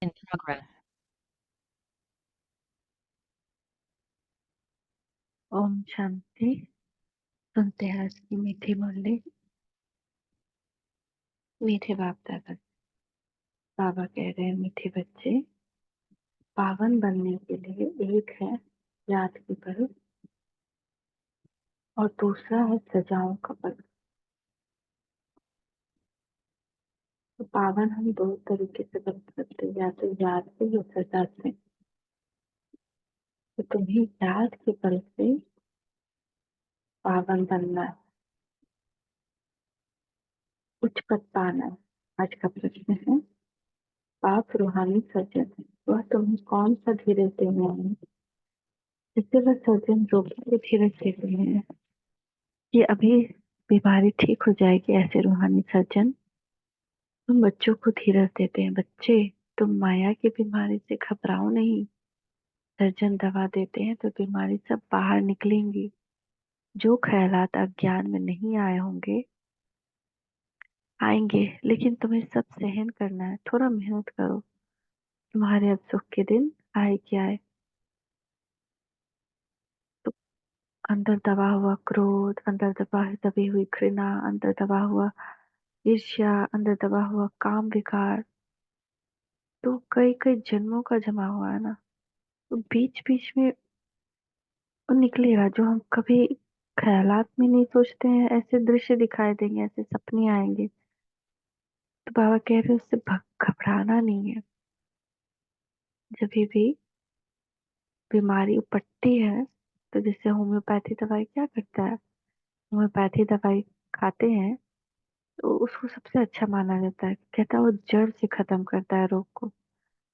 In progress. Om Shanti. सुनते हैं आज की मीठी मुरली। मीठे बाप दादा बाबा कह रहे हैं, मीठे बच्चे, पावन बनने के लिए एक है याद की पल और दूसरा है सजाओं का पल। तो पावन हम दो तरीके से बन सकते हैं, या तो याद से या सजा से। तो तुम्हें याद के पल से पावन बनना है, उच्च पद पाना है। आज का प्रश्न है, पाप रूहानी सर्जन है, वह तुम्हें कौन सा धीरज देने आए हैं, जिससे वह सर्जन रोगी को धीरज देते हैं कि अभी बीमारी ठीक हो जाएगी। ऐसे रूहानी सर्जन तुम बच्चों को धीरज देते हैं। बच्चे, तुम माया की बीमारी से घबराओ नहीं। सर्जन दवा देते हैं तो बीमारी सब बाहर निकलेंगी। जो ख्यालात अज्ञान में नहीं आए होंगे आएंगे, लेकिन तुम्हें सब सहन करना है। थोड़ा मेहनत करो, तुम्हारे अब सुख के दिन आए क्या आए। तो अंदर दबा हुआ क्रोध, अंदर दबी हुई घृणा, अंदर दबा हुआ ईर्ष्या, अंदर दबा हुआ काम विकार, तो कई कई जन्मों का जमा हुआ है ना। तो बीच बीच में वो निकलेगा, जो हम कभी ख्यालात में नहीं सोचते हैं। ऐसे दृश्य दिखाई देंगे, ऐसे सपने आएंगे। तो बाबा कह रहे हैं, उससे घबराना नहीं है। जब भी बीमारी उपटती है, तो जैसे होम्योपैथी दवाई क्या करता है, होम्योपैथी दवाई खाते हैं तो उसको सबसे अच्छा माना जाता है। कहता है वो जड़ से खत्म करता है रोग को।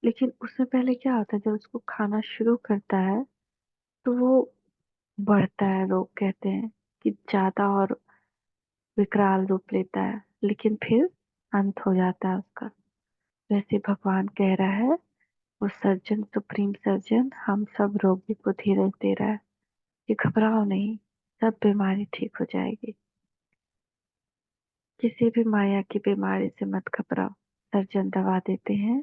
लेकिन उससे पहले क्या होता है, जब उसको खाना शुरू करता है तो वो बढ़ता है रोग। कहते हैं कि ज्यादा और विकराल रूप लेता है, लेकिन फिर अंत हो जाता है उसका। वैसे भगवान कह रहा है, वो सर्जन, सुप्रीम सर्जन हम सब रोगी को धीरज दे रहा है कि घबराओ नहीं, सब बीमारी ठीक हो जाएगी। किसी भी माया की बीमारी से मत घबराओ। सर्जन दवा देते हैं,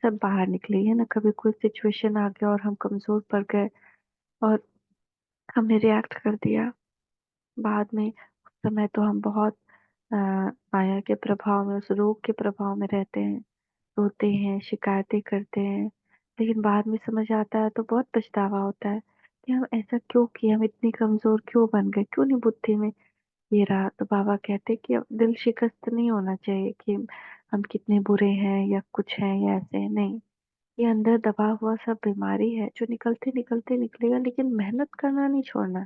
सब बाहर निकलेगी ना। कभी कोई सिचुएशन आ गया और हम कमजोर पड़ गए और हमने रिएक्ट कर दिया, बाद में उस समय तो हम बहुत माया के प्रभाव में, उस रोग के प्रभाव में रहते हैं, रोते हैं, शिकायतें करते हैं। लेकिन बाद में समझ आता है तो बहुत पछतावा होता है कि हम ऐसा क्यों किए, हम इतनी कमजोर क्यों बन गए, क्यों नहीं बुद्धि में ये रहा। तो बाबा कहते हैं कि अब दिल शिकस्त नहीं होना चाहिए कि हम कितने बुरे हैं या कुछ हैं या ऐसे हैं। नहीं, ये अंदर दबा हुआ सब बीमारी है जो निकलते निकलते निकलेगा। लेकिन मेहनत करना नहीं छोड़ना,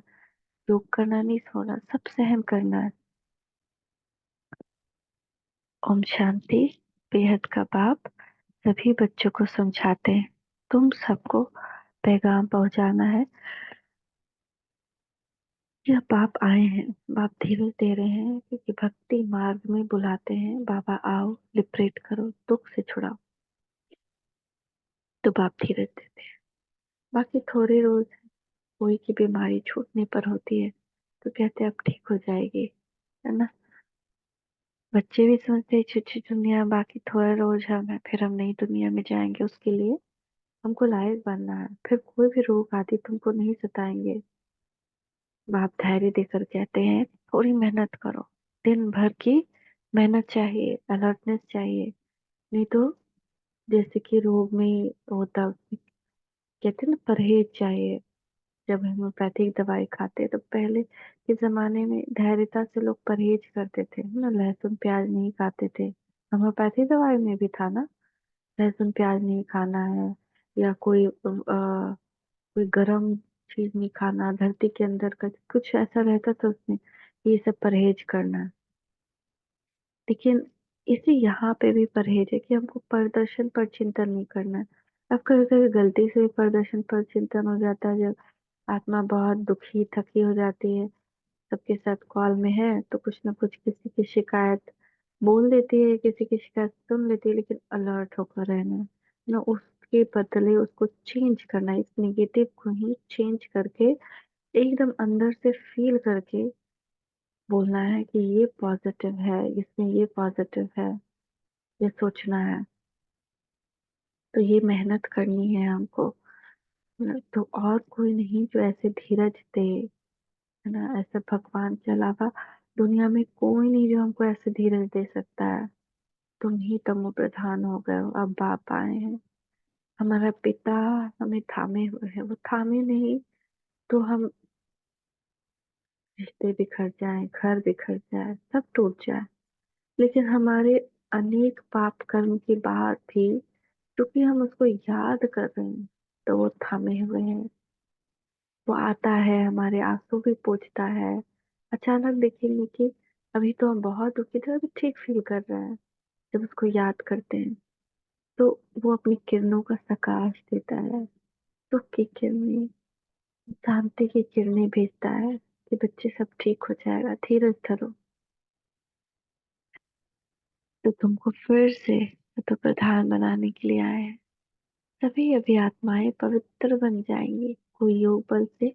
योग करना नहीं छोड़ना, सब सहन करना है। ओम शांति। बेहद का बाप सभी बच्चों को समझाते हैं, तुम सबको पैगाम पहुंचाना है। यह बाप आए हैं, बाप धीरज दे रहे हैं, क्योंकि भक्ति मार्ग में बुलाते हैं। बाबा आओ, लिबरेट करो, दुख से छुड़ाओ। तो बाप धीरज देते हैं। बाकी थोड़े रोज कोई की बीमारी छूटने पर होती है तो कहते हैं अब ठीक हो जाएगी, है ना। बच्चे भी समझते हैं छुट्टी दुनिया, बाकी थोड़ा रोज हम है, फिर हम नई दुनिया में जाएंगे। उसके लिए हमको लायक बनना है, फिर कोई भी रोग आदि तुमको नहीं सताएंगे। बाप धैर्य देकर कहते हैं, थोड़ी मेहनत करो। दिन भर की मेहनत चाहिए, अलर्टनेस चाहिए। नहीं तो जैसे कि रोग में होता, कहते हैं ना, परहेज चाहिए। जब होम्योपैथिक दवाई खाते तो पहले के जमाने में धैर्यता से लोग परहेज करते थे, है ना। लहसुन प्याज नहीं खाते थे। होम्योपैथिक दवाई में भी था ना, लहसुन प्याज नहीं खाना है, या कोई गरम चीज नहीं खाना, धरती के अंदर का कुछ ऐसा रहता था उसमें, ये सब परहेज करना है। लेकिन इसी यहाँ पे भी परहेज है कि हमको प्रदर्शन पर चिंतन नहीं करना है। अब कभी कभी गलती से भी प्रदर्शन पर चिंतन हो जाता है, जब आत्मा बहुत दुखी थकी हो जाती है, सबके साथ कॉल में है तो कुछ ना कुछ किसी की शिकायत बोल देती है, किसी की शिकायत सुन लेती है। लेकिन अलर्ट होकर रहना है ना, उसके बदले उसको चेंज करना है। इस निगेटिव को ही चेंज करके एकदम अंदर से फील करके बोलना है कि ये पॉजिटिव है, इसमें ये पॉजिटिव है, ये सोचना है। तो ये मेहनत करनी है हमको, तो और कोई नहीं जो ऐसे धीरज दे, है ना। ऐसा भगवान के अलावा दुनिया में कोई नहीं जो हमको ऐसे धीरज दे सकता है। तुम ही तमो प्रधान हो गए हो, अब बाप आए हैं। हमारा पिता हमें थामे हुए हैं, वो थामे नहीं तो हम, रिश्ते बिखर जाए, घर बिखर जाए, सब टूट जाए, लेकिन हमारे अनेक पाप कर्म के बाद भी क्योंकि हम उसको याद कर रहे हैं, तो वो थामे हुए हैं। वो आता है, हमारे आंसू भी पोंछता है। अचानक देखेंगे कि अभी तो हम बहुत दुखी थे, अभी ठीक फील कर रहे हैं। जब उसको याद करते हैं तो वो अपनी किरणों का प्रकाश देता है, सुख की किरणें, शांति की किरणें भेजता है कि बच्चे सब ठीक हो जाएगा, धीरज धरो। तो तुमको फिर से तो प्रधान बनाने के लिए आए हैं। सभी अभी आत्माएं पवित्र बन जाएंगी, कोई योग बल से,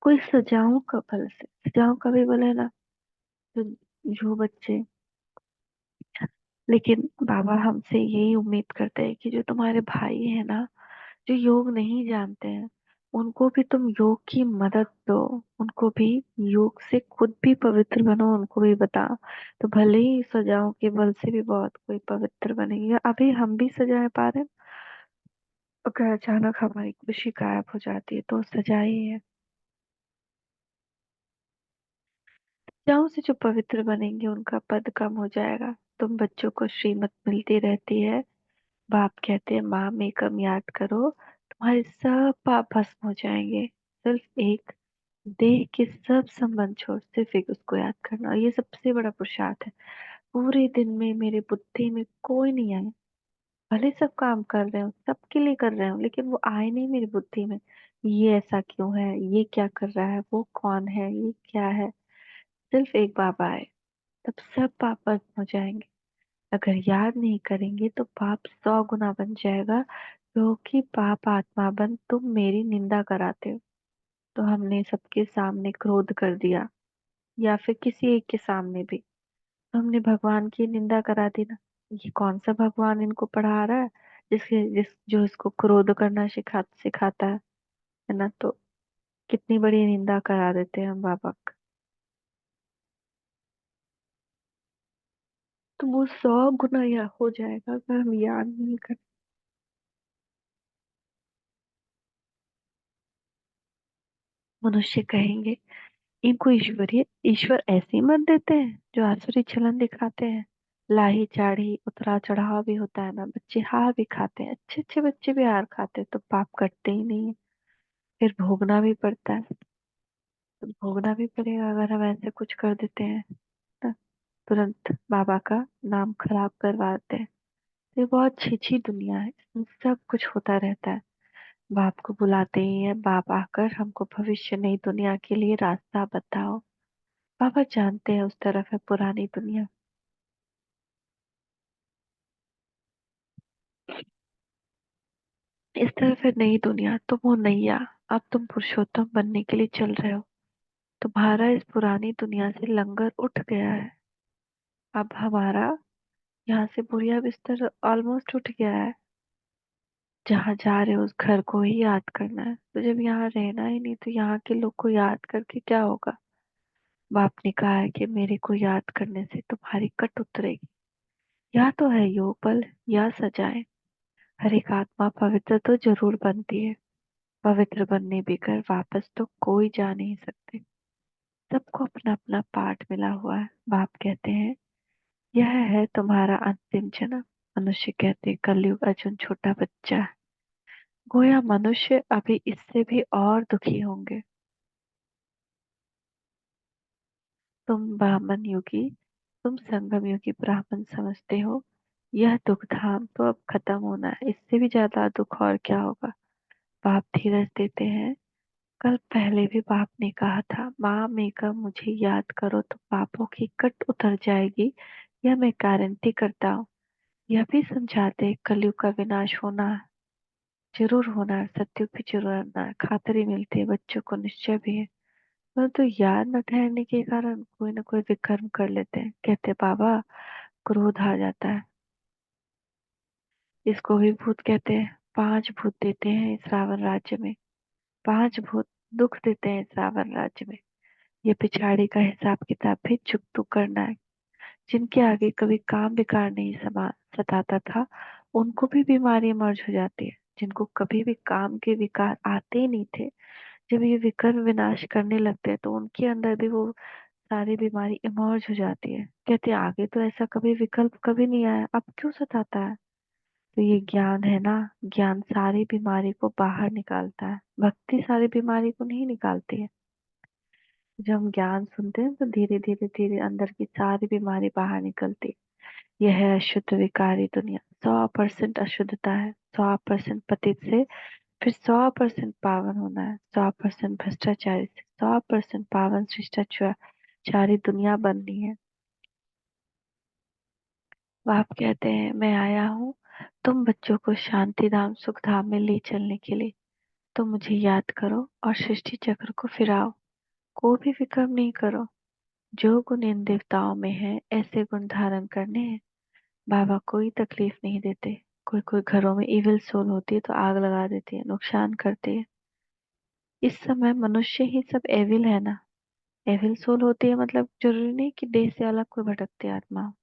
कोई सजाओं का बल से। सजाओं का भी बल है ना। तो जो बच्चे, लेकिन बाबा हमसे यही उम्मीद करते हैं कि जो तुम्हारे भाई है ना, जो योग नहीं जानते हैं, उनको भी तुम योग की मदद दो। उनको भी योग से खुद भी पवित्र बनो, उनको भी बताओ। तो भले ही सजाओं के बल से भी बहुत कोई पवित्र बनेगी। अभी हम भी सजाए पा रहे हैं, अगर अचानक हमारी खुशी गायब हो जाती है तो सजा ही है। सजाओं से जो पवित्र बनेंगे उनका पद कम हो जाएगा। तुम बच्चों को श्रीमत मिलती रहती है, बाप कहते हैं माँ में कम याद करो, तुम्हारे सब पाप भस्म हो जाएंगे। सिर्फ एक, देह के सब संबंध छोड़ सिर्फ एक उसको याद करना, और ये सबसे बड़ा पुरुषार्थ है। पूरे दिन में मेरे बुद्धि में कोई नहीं आए, भले सब काम कर रहे हो, सबके लिए कर रहे हो, लेकिन वो आए नहीं मेरी बुद्धि में। ये ऐसा क्यों है, ये क्या कर रहा है, वो कौन है, ये क्या है। सिर्फ एक बाबा आए, तब सब पाप भस्म हो जाएंगे। अगर याद नहीं करेंगे तो पाप 100 गुना बन जाएगा, क्योंकि पाप आत्मा बन तुम मेरी निंदा कराते हो। तो हमने सबके सामने क्रोध कर दिया, या फिर किसी एक के सामने भी, तो हमने भगवान की निंदा करा दी ना। ये कौन सा भगवान इनको पढ़ा रहा है, जो इसको क्रोध करना सिखाता है ना। तो कितनी बड़ी निंदा करा देते हैं हम बाबा का। तो वो 100 गुना या हो जाएगा अगर हम याद नहीं करें। मनुष्य कहेंगे इनको ईश्वर ऐसे ही मत देते हैं जो आसुरी चलन दिखाते हैं। लाही चाढ़ी उतरा चढ़ाव भी होता है ना, बच्चे हार भी खाते हैं, अच्छे अच्छे बच्चे भी हार खाते हैं, तो पाप कटते ही नहीं है। फिर भोगना भी पड़ता है। तो भोगना भी पड़ेगा अगर हम ऐसे कुछ कर देते हैं ना, तुरंत बाबा का नाम खराब करवाते हैं। तो ये बहुत छी दुनिया है, इसमें सब कुछ होता रहता है। बाप को बुलाते ही है, बाप आकर हमको भविष्य नई दुनिया के लिए रास्ता बताओ। बाबा जानते हैं उस तरफ है पुरानी दुनिया, इस तरफ है नई दुनिया। तुम हो नैया, अब तुम पुरुषोत्तम बनने के लिए चल रहे हो। तुम्हारा इस पुरानी दुनिया से लंगर उठ गया है। अब हमारा यहाँ से बोरिया बिस्तर ऑलमोस्ट उठ गया है। जहाँ जा रहे हो उस घर को ही याद करना है। तो जब यहाँ रहना ही नहीं तो यहाँ के लोग को याद करके क्या होगा। बाप ने कहा है कि मेरे को याद करने से तुम्हारी कट उतरेगी। या तो है योग बल या सजाएं। हर एक आत्मा पवित्र तो जरूर बनती है, पवित्र बनने बिगर वापस तो कोई जा नहीं सकते। सबको अपना अपना पाठ मिला हुआ है। बाप कहते हैं यह है तुम्हारा अंतिम जन्म। मनुष्य कहते हैं कलयुग अर्जुन छोटा बच्चा है। गोया मनुष्य अभी इससे भी और दुखी होंगे। तुम ब्राह्मण योगी, तुम संगम योगी ब्राह्मण समझते हो। यह दुख धाम तो अब खत्म होना है, इससे भी ज्यादा दुख और क्या होगा। बाप धीरज देते हैं। कल पहले भी बाप ने कहा था माँ मेघा मुझे याद करो तो पापों की कट उतर जाएगी। यह मैं गारंटी करता हूँ। यह भी समझाते हैं, कलयुग का विनाश होना है, जरूर होना है, सत्युग भी जरूर आना है, खातरी मिलती है, बच्चों को निश्चय भी है। परंतु याद न ठहरने के कारण कोई ना कोई विकर्म कर लेते हैं। कहते बाबा क्रोध आ जाता है। इसको भी भूत कहते हैं। 5 भूत देते हैं इस रावण राज्य में। 5 भूत दुख देते हैं इस रावण राज्य में। ये पिछाड़ी का हिसाब किताब भी चुकतू करना है। जिनके आगे कभी काम विकार नहीं सताता था, उनको भी बीमारी मर्ज हो जाती है। जिनको कभी भी काम के विकार आते ही नहीं थे, जब ये विकर्म विनाश करने लगते हैं तो उनके अंदर भी वो सारी बीमारी इमर्ज हो जाती है। कहते हैं आगे तो ऐसा कभी विकल्प कभी नहीं आया, अब क्यों सताता है। तो ये ज्ञान है ना, ज्ञान सारी बीमारी को बाहर निकालता है। भक्ति सारी बीमारी को नहीं निकालती है। जब हम ज्ञान सुनते हैं तो धीरे धीरे धीरे अंदर की सारी बीमारी बाहर निकलती है। यह है अशुद्ध विकारी दुनिया। 100% अशुद्धता है। 100% पतित से फिर 100% पावन होना है। 100% भ्रष्टाचारी से 100% पावन शिष्टाचारी दुनिया बननी है। बाप कहते हैं मैं आया हूँ तुम बच्चों को शांति धाम सुख धाम में ले चलने के लिए। तो मुझे याद करो और सृष्टि चक्र को फिराओ। कोई भी विक्रम नहीं करो। जो गुण इन देवताओं में है ऐसे गुण धारण करने हैं। बाबा कोई तकलीफ नहीं देते। कोई कोई घरों में इविल सोल होती है तो आग लगा देती है, नुकसान करती है। इस समय मनुष्य ही सब एविल है ना। एविल सोल होती है मतलब जरूरी नहीं कि देह से अलग कोई भटकती आत्मा हो।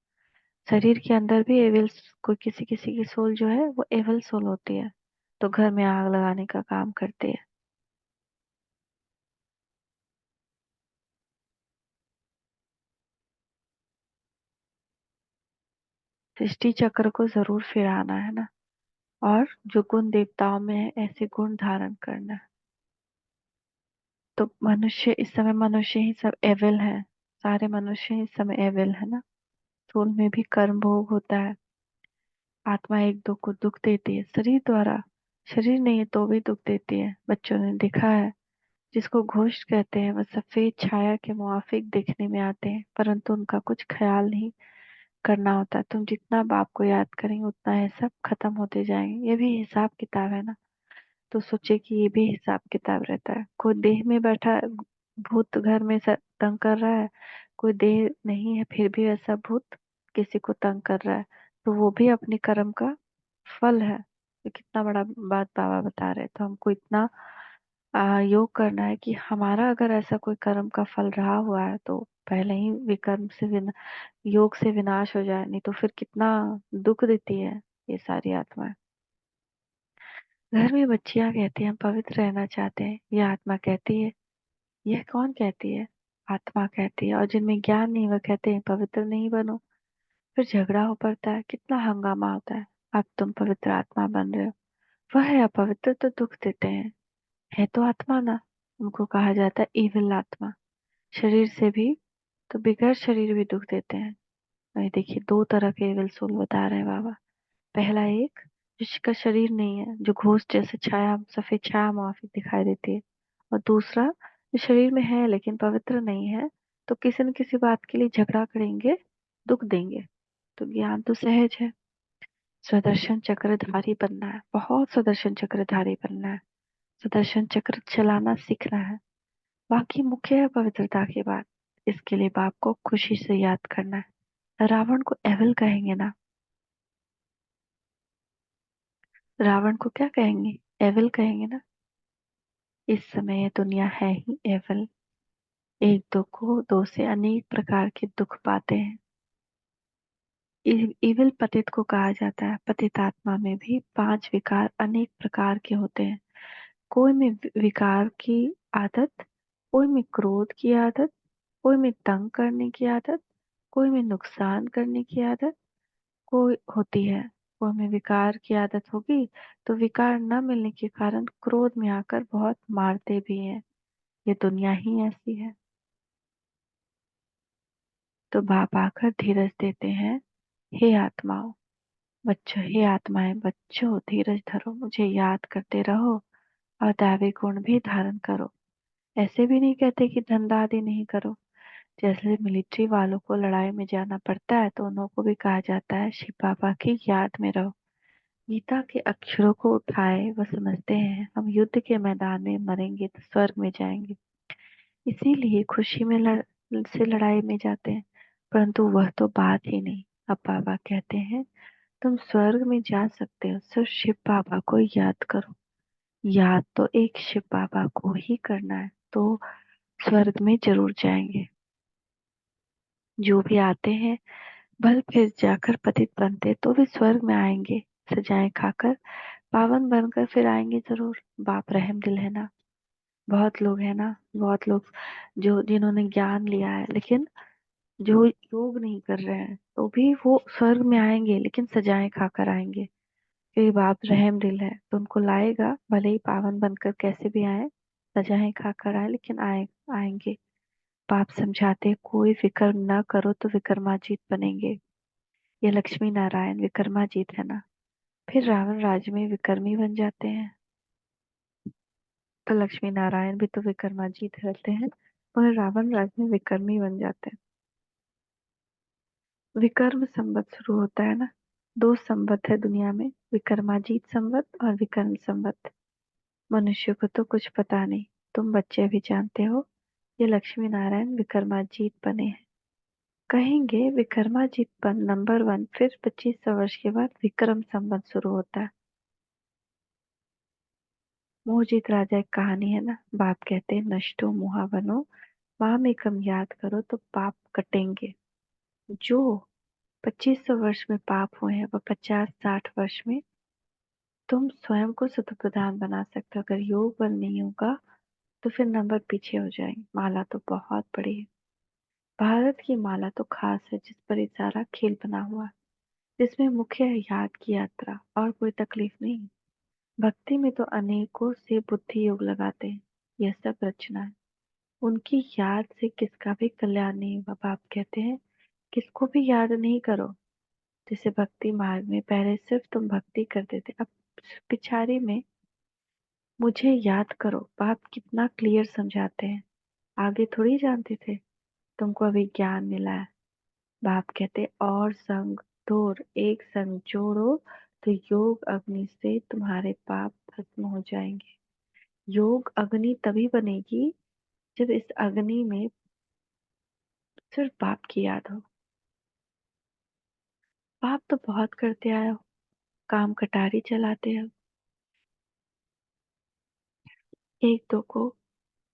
शरीर के अंदर भी एविल, कोई किसी किसी की सोल जो है वो एविल सोल होती है, तो घर में आग लगाने का काम करती है। सृष्टि चक्र को जरूर फिराना है ना। और जो गुण देवताओं में है ऐसे गुण धारण करना है। तो मनुष्य इस समय, मनुष्य ही सब एविल है। सारे मनुष्य ही इस समय एविल है ना। सोल में भी कर्म भोग होता है। आत्मा एक दो को दुख देती है शरीर द्वारा। शरीर नहीं है तो भी दुख देती है। बच्चों ने देखा है, जिसको घोस्ट कहते हैं वह सफेद छाया के मुआफिक देखने में आते हैं, परंतु उनका कुछ ख्याल नहीं करना होता। तुम जितना बाप को याद करेंगे उतना है सब खत्म होते जाएंगे। ये भी हिसाब किताब है ना। तो सोचे कि ये भी हिसाब किताब रहता है। कोई देह में बैठा भूत घर में तंग कर रहा है, कोई देह नहीं है फिर भी ऐसा भूत किसी को तंग कर रहा है, तो वो भी अपने कर्म का फल है। तो कितना बड़ा बात बाबा बता रहे हैं। तो हमको इतना योग करना है कि हमारा अगर ऐसा कोई कर्म का फल रहा हुआ है तो पहले ही विकर्म से योग से विनाश हो जाए, नहीं तो फिर कितना दुख देती है ये सारी आत्माएं। घर में बच्चियां कहती हैं हम पवित्र रहना चाहते हैं, यह आत्मा कहती है। यह कौन कहती है? आत्मा कहती है। और जिनमें ज्ञान नहीं वह कहते हैं पवित्र नहीं बनो। फिर झगड़ा हो पड़ता है, कितना हंगामा होता है। अब तुम पवित्र आत्मा बन रहे हो, वह है अपवित्र तो दुख देते हैं। है तो आत्मा ना। उनको कहा जाता है इविल आत्मा। शरीर से भी तो बिगैर शरीर भी दुख देते हैं। वही देखिए 2 तरह के इविल सोल बता रहे हैं बाबा। पहला एक जिसका शरीर नहीं है, जो घोस्ट जैसे छाया, सफेद छाया माफिक दिखाई देती है। और दूसरा जो शरीर में है लेकिन पवित्र नहीं है, तो किसी न किसी बात के लिए झगड़ा करेंगे, दुख देंगे। तो ज्ञान तो सहज है। सुदर्शन चक्रधारी बनना है, बहुत सुदर्शन चक्रधारी बनना है। सुदर्शन चक्र चलाना सीखना है। बाकी मुख्य है पवित्रता की बात। इसके लिए बाप को खुशी से याद करना है। रावण को एविल कहेंगे ना। रावण को क्या कहेंगे? एविल कहेंगे ना। इस समय ये दुनिया है ही एवल। एक दो को दो से अनेक प्रकार के दुख पाते हैं। इविल पतित को कहा जाता है। पतित आत्मा में भी 5 विकार अनेक प्रकार के होते हैं। कोई में विकार की आदत, कोई में क्रोध की आदत, कोई में तंग करने की आदत, कोई में नुकसान करने की आदत कोई होती है। कोई में विकार की आदत होगी तो विकार न मिलने के कारण क्रोध में आकर बहुत मारते भी हैं। ये दुनिया ही ऐसी है। तो बाप आकर धीरज देते हैं। हे आत्माओं, बच्चों, हे आत्माएं, बच्चों धीरज धरो, मुझे याद करते रहो और दैवी गुण भी धारण करो। ऐसे भी नहीं कहते कि धंधा आदि नहीं करो। जैसे मिलिट्री वालों को लड़ाई में जाना पड़ता है तो उन्हों को भी कहा जाता है शिव बाबा की याद में रहो। गीता के अक्षरों को उठाए वह समझते हैं हम युद्ध के मैदान में मरेंगे तो स्वर्ग में जाएंगे, इसीलिए खुशी में से लड़ाई में जाते हैं। परंतु वह तो बात ही नहीं। अब बाबा कहते हैं तुम स्वर्ग में जा सकते हो, सिर्फ शिव बाबा को याद करो। याद तो एक शिव बाबा को ही करना है, तो स्वर्ग में जरूर जाएंगे। जो भी आते हैं भल फिर जाकर पतित बनते तो भी स्वर्ग में आएंगे, सजाएं खाकर पावन बनकर फिर आएंगे जरूर। बाप रहम दिल है ना। बहुत लोग है ना, बहुत लोग जो जिन्होंने ज्ञान लिया है लेकिन जो योग नहीं कर रहे हैं तो भी वो स्वर्ग में आएंगे, लेकिन सजाएं खाकर आएंगे। क्योंकि बाप रहम दिल है तो उनको लाएगा, भले ही पावन बनकर कैसे भी आए, सजाएं खाकर आए, लेकिन आएंगे। बाप समझाते कोई विकर्म न करो तो विक्रमाजीत बनेंगे। ये लक्ष्मी नारायण विक्रमाजीत है ना। फिर रावण राज्य में विक्रमी बन जाते हैं, तो लक्ष्मी नारायण भी तो विक्रमाजीत रहते हैं, मगर रावण राज्य में विक्रमी बन जाते हैं। विक्रम संवत शुरू होता है ना। दो संवत है दुनिया में, विक्रमाजीत संवत और विक्रम संवत। मनुष्य को तो कुछ पता नहीं, तुम बच्चे भी जानते हो। ये लक्ष्मी नारायण विक्रमाजीत बने हैं। कहेंगे विक्रमाजीत बन नंबर 1, फिर 2500 वर्ष के बाद विक्रम संवत शुरू होता है। मोहजीत राजा एक कहानी है ना। बाप कहते हैं नष्टो मोहा बनो, माम एकम याद करो तो पाप कटेंगे। जो 2500 वर्ष में पाप हुए हैं, वह 50-60 वर्ष में तुम स्वयं को शत प्रधान बना सकते हो। अगर योग बल नहीं होगा तो फिर नंबर पीछे हो जाएंगे। माला तो बहुत बड़ी है। भारत की माला तो खास है, जिस पर ये सारा खेल बना हुआ है, जिसमें मुख्य है याद की यात्रा और कोई तकलीफ नहीं। भक्ति में तो अनेकों से बुद्धि योग लगाते हैं, यह सब रचना है। उनकी याद से किसका भी कल्याण नहीं हुआ। बाप कहते हैं किसको भी याद नहीं करो। जैसे भक्ति मार्ग में पहले सिर्फ तुम भक्ति करते थे, अब पिछाड़ी में मुझे याद करो। बाप कितना क्लियर समझाते हैं, आगे थोड़ी जानते थे। तुमको अभी ज्ञान मिला है। बाप कहते और संग तोड़ एक संग जोड़ो, तो योग अग्नि से तुम्हारे पाप भस्म हो जाएंगे। योग अग्नि तभी बनेगी जब इस अग्नि में सिर्फ बाप की याद हो। पाप तो बहुत करते आए हो, काम कटारी चलाते हो, एक दो को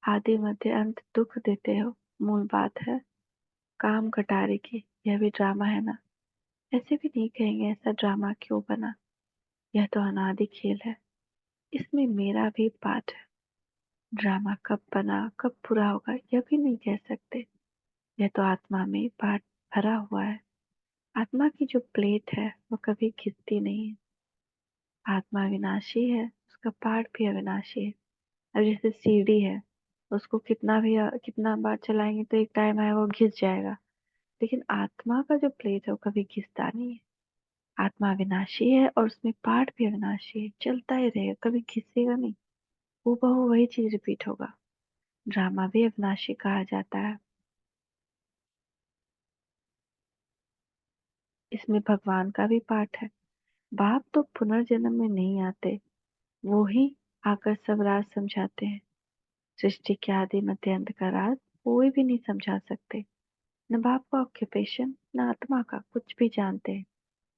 आदि मध्य अंत दुख देते हो। मूल बात है काम कटारे की। यह भी ड्रामा है ना। ऐसे भी नहीं कहेंगे ऐसा ड्रामा क्यों बना, यह तो अनादि खेल है, इसमें मेरा भी पार्ट है। ड्रामा कब बना कब पूरा होगा यह भी नहीं कह सकते। यह तो आत्मा में पार्ट भरा हुआ है। आत्मा की जो प्लेट है वो कभी घिसती नहीं है। आत्मा अविनाशी है, उसका पार्ट भी अविनाशी है। अब जैसे सीढ़ी है, उसको कितना बार चलाएंगे तो एक टाइम आए वो घिस जाएगा, लेकिन आत्मा का जो प्लेट है वो कभी घिसता नहीं है। आत्मा अविनाशी है और उसमें पार्ट भी अविनाशी है, चलता ही रहेगा, कभी घिसेगा नहीं। हूबहू वही चीज रिपीट होगा। ड्रामा भी अविनाशी कहा जाता है। इसमें भगवान का भी पार्ट है। बाप तो पुनर्जन्म में नहीं आते, वो ही आकर सब राज समझाते हैं। सृष्टि के आदि मध्य अंत का राज कोई भी नहीं समझा सकते। न बाप का ऑक्यूपेशन न आत्मा का कुछ भी जानते हैं।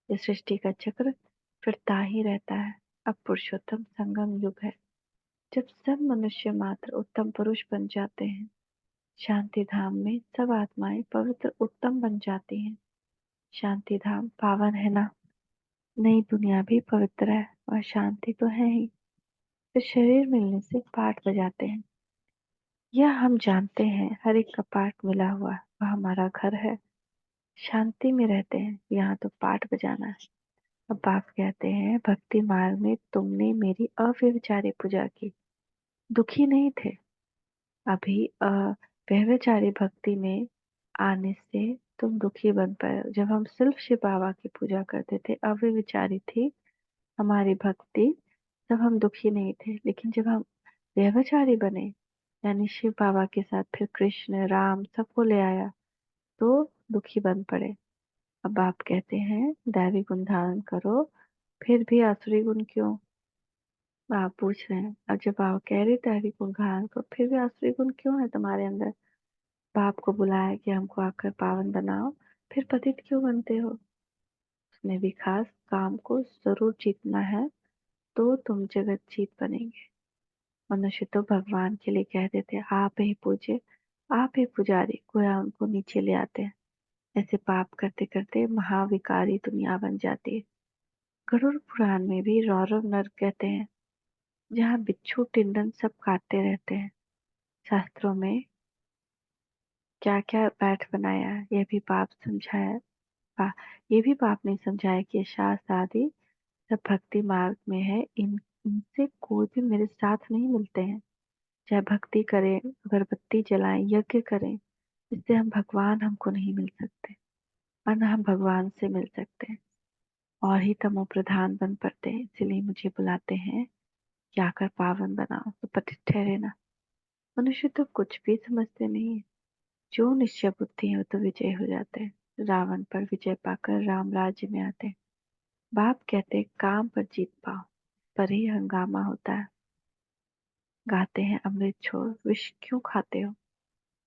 ये सृष्टि का चक्र फिरता ही रहता है। अब पुरुषोत्तम संगम युग है, जब सब मनुष्य मात्र उत्तम पुरुष बन जाते हैं। शांति धाम में सब आत्माएं पवित्र उत्तम बन जाती हैं। शांति धाम पावन है ना। नई दुनिया भी पवित्र है और शांति तो है ही। फिर शरीर मिलने से पाठ बजाते हैं। यह हम जानते हैं, हर एक का पाठ मिला हुआ है, वह हमारा घर है। शांति में रहते हैं, यहाँ तो पाठ बजाना है। अब बाप कहते हैं भक्ति मार्ग में तुमने मेरी अव्यभिचारी पूजा की, दुखी नहीं थे। अभी व्यभिचारी भक्ति में आने से तुम दुखी बन पाए। जब हम सिर्फ शिव बाबा की पूजा करते थे, अव्यभिचारी थी हमारी भक्ति, तब हम दुखी नहीं थे। लेकिन जब हम व्यभिचारी बने, यानी शिव बाबा के साथ फिर कृष्ण राम सबको ले आया, तो दुखी बन पड़े। अब आप कहते हैं दैवी गुण धारण करो, फिर भी आसुरी गुण क्यों। आप पूछ रहे हैं, अब जब आप कह रहे दैवी गुण धारण करो फिर भी आसुरी गुण क्यों है तुम्हारे अंदर। बाप को बुलाया कि हमको आकर पावन बनाओ, फिर पतित क्यों बनते हो। उसमें भी खास काम को जरूर जीतना है तो तुम जगत जीत बनेंगे। मनुष्य तो भगवान के लिए कहते थे आप ही पूजे, आप ही पुजारी, गोया उनको नीचे ले आते हैं। ऐसे पाप करते करते महाविकारी दुनिया बन जाती है। गरुड़ पुराण में भी रौरव नर्क कहते हैं, जहाँ बिच्छू टिंडन सब काटते रहते हैं। शास्त्रों में क्या क्या बैठ बनाया है, यह भी पाप समझाया। ये भी पाप नहीं समझाया कि ये शास्त्र आदि सब भक्ति मार्ग में है, इनसे कोई भी मेरे साथ नहीं मिलते हैं। चाहे भक्ति करें, अगरबत्ती जलाएं, यज्ञ करें, इससे हम भगवान हमको नहीं मिल सकते, और न हम भगवान से मिल सकते हैं, और ही तमो प्रधान बन पड़ते हैं। इसलिए मुझे बुलाते हैं कि आकर पावन बनाओ तो पतित ठहरे ना। मनुष्य तो कुछ भी समझते नहीं है। जो निश्चय बुद्धि है वो तो विजय हो जाते हैं। रावण पर विजय पाकर राम राज्य में आते हैं। बाप कहते हैं काम पर जीत पाओ, पर ही हंगामा होता है। गाते हैं अमृत छोड़ विष क्यों खाते हो।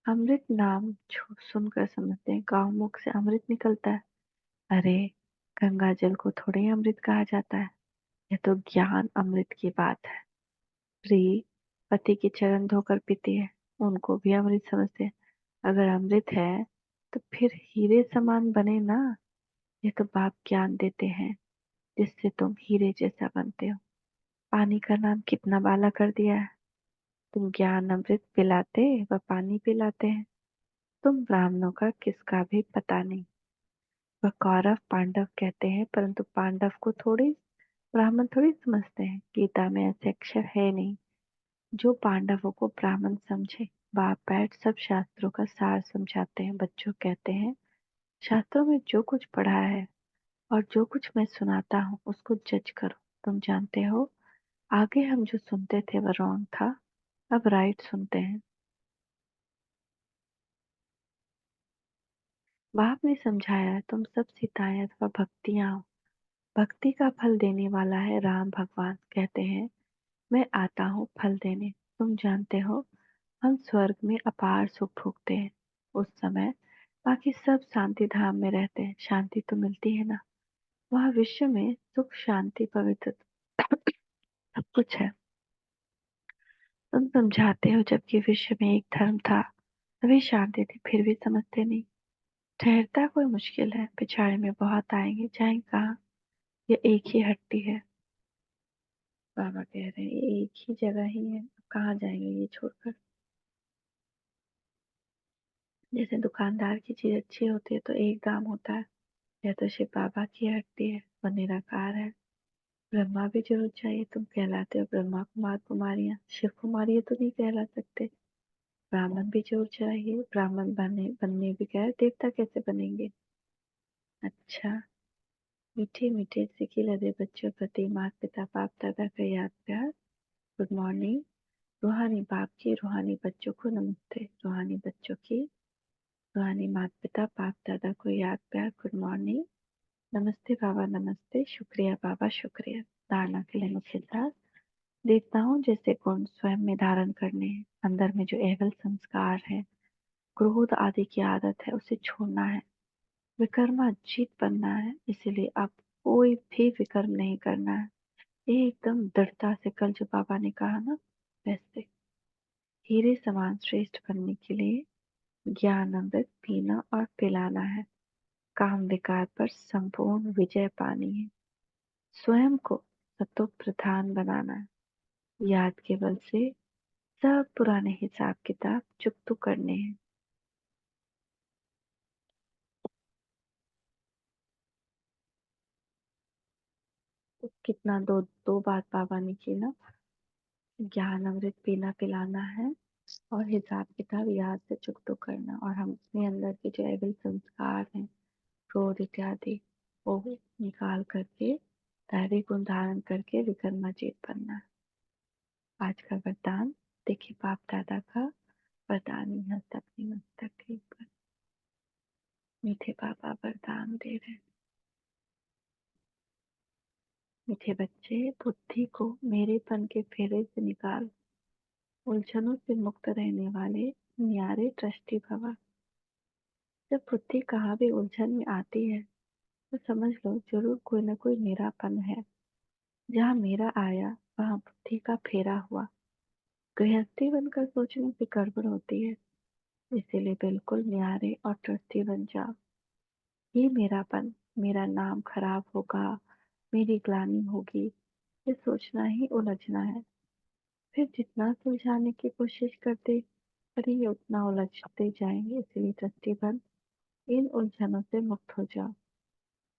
अमृत नाम सुनकर समझते हैं गांव मुख से अमृत निकलता है। अरे, गंगा जल को थोड़े ही अमृत कहा जाता है। यह तो ज्ञान अमृत की बात है। स्त्री पति के चरण धोकर पीती है, उनको भी अमृत समझते हैं। अगर अमृत है तो फिर हीरे समान बने ना। ये तो बाप ज्ञान देते हैं जिससे तुम हीरे जैसा बनते हो। पानी का नाम कितना बाला कर दिया है। तुम ज्ञान अमृत पिलाते व पानी पिलाते हैं। तुम ब्राह्मणों का किसका भी पता नहीं। वह कौरव पांडव कहते हैं, परंतु पांडव को थोड़ी ब्राह्मण थोड़ी समझते हैं। गीता में ऐसे अक्षर है नहीं जो पांडवों को ब्राह्मण समझे। बाप बैठ सब शास्त्रों का सार समझाते हैं। बच्चों कहते हैं शास्त्रों में जो कुछ पढ़ा है और जो कुछ मैं सुनाता हूँ उसको जज करो। तुम जानते हो आगे हम जो सुनते थे वह रॉन्ग था, अब राइट सुनते हैं। बाप ने समझाया तुम सब सीताएं अथवा भक्तियां हो। भक्ति का फल देने वाला है राम भगवान। कहते हैं मैं आता हूँ फल देने। तुम जानते हो हम स्वर्ग में अपार सुख भोगते हैं। उस समय बाकी सब शांति धाम में रहते हैं। शांति तो मिलती है ना। वह विश्व में सुख शांति पवित्र सब कुछ है। तुम समझाते हो जबकि विश्व में एक धर्म था, तभी शांति थी, फिर भी समझते नहीं। ठहरता कोई मुश्किल है, पिछाड़े में बहुत आएंगे, जाएंगे कहाँ। ये एक ही हट्टी है। बाबा कह रहे हैं ये एक ही जगह ही है, कहाँ जाएंगे ये छोड़कर। जैसे दुकानदार की चीज अच्छी होती है तो एक दाम होता है। यह तो शिव बाबा की हट्टी है, वो निराकार है। ब्रह्मा भी जरूर चाहिए। तुम कहलाते हो ब्रह्मा कुमार कुमारियां, शिव कुमारियां तो नहीं कहला सकते। ब्राह्मण भी जरूर चाहिए। ब्राह्मण बनने बगैर देवता कैसे बनेंगे। अच्छा, मीठे मीठे सिकी लदे बच्चों प्रति माता पिता बाप दादा का याद प्यार। Good morning. रूहानी बाप की रूहानी बच्चों को नमस्ते। रूहानी बच्चों की रूहानी माता पिता बाप दादा को याद प्यार। Good morning. नमस्ते बाबा नमस्ते। शुक्रिया बाबा शुक्रिया। धारणा के लिए मुख्य सार। देवताओं जैसे गुण स्वयं में धारण करने हैं। अंदर में जो एवल संस्कार है, क्रोध आदि की आदत है, उसे छोड़ना है। विकर्मा जीत बनना है। इसीलिए अब कोई भी विकर्म नहीं करना है। ये एकदम दृढ़ता से कल जो बाबा ने कहा ना, वैसे हीरे समान श्रेष्ठ बनने के लिए ज्ञान अमृत पीना और पिलाना है। काम विकार पर संपूर्ण विजय पानी है। स्वयं को सतो प्रधान बनाना है। याद के बल से सब पुराने हिसाब किताब चुकतू करने हैं। तो कितना दो दो बात बाबा ने की ना। ज्ञान अमृत पीना पिलाना है और हिसाब किताब याद से चुकतो करना, और हम अपने अंदर के जो एविल संस्कार हैं, क्रोध इत्यादि, वो निकाल करके दैवी गुण धारण करके विक्रमाजीत बनना है। आज का वरदान देखिए, बाप दादा का वरदान यहाँ अपने मस्तक के ऊपर मीठे बाबा वरदान दे रहे हैं। मीठे बच्चे, बुद्धि को मेरेपन के फेरे से निकाल, उलझनों से मुक्त रहने वाले न्यारे ट्रस्टी भवा। जब बुद्धि कहाँ भी उलझन में आती है तो समझ लो ज़रूर कोई न कोई मेरापन है। जहाँ मेरा आया, वहाँ बुद्धि का फेरा हुआ। गृहस्थी बनकर सोचने से गड़बड़ होती है, इसीलिए बिल्कुल न्यारे और ट्रस्टी बन जाओ। ये मेरापन, मेरा नाम खराब होगा, मेरी ग्लानि होगी, ये सोचना ही उलझना है। फिर जितना सुलझाने की कोशिश करते करेंगे उतना उलझते जाएंगे, इसलिए ट्रस्टी बन इन उलझनों से मुक्त हो जाओ।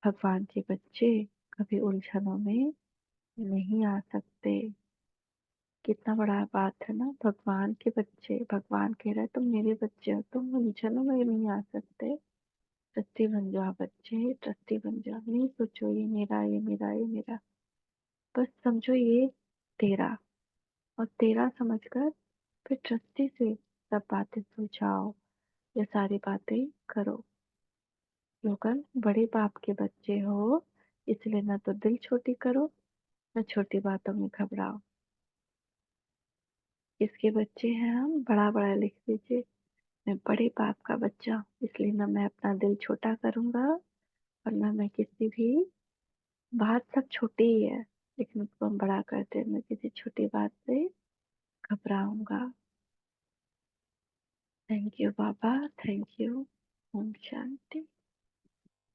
भगवान के बच्चे कभी उलझनों में नहीं आ सकते। कितना बड़ा बात है ना, भगवान के बच्चे, भगवान कह रहा है तुम मेरे बच्चे हो, तुम उलझनों में नहीं आ सकते। ट्रस्टी बन जाओ बच्चे, ट्रस्टी बन जाओ। नहीं सोचो ये मेरा, ये मेरा, ये मेरा। बस समझो ये तेरा, और तेरा समझकर फिर ट्रस्टी से सब बातें सुलझाओ, ये सारी बातें करो। लोगन, बड़े बाप के बच्चे हो, इसलिए ना तो दिल छोटी करो, न छोटी बातों में घबराओ। किसके बच्चे हैं हम? बड़ा बड़ा लिख दीजिए। मैं बड़े बाप का बच्चा हूँ, इसलिए ना मैं अपना दिल छोटा करूंगा, और ना मैं किसी भी बात, सब छोटी ही है लेकिन उसको हम बड़ा करते हैं, मैं किसी छोटी बात से घबराऊंगा। थैंक यू बाबा, थैंक यू। ओम शांति,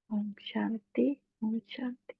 ओम शांति, ओम शांति।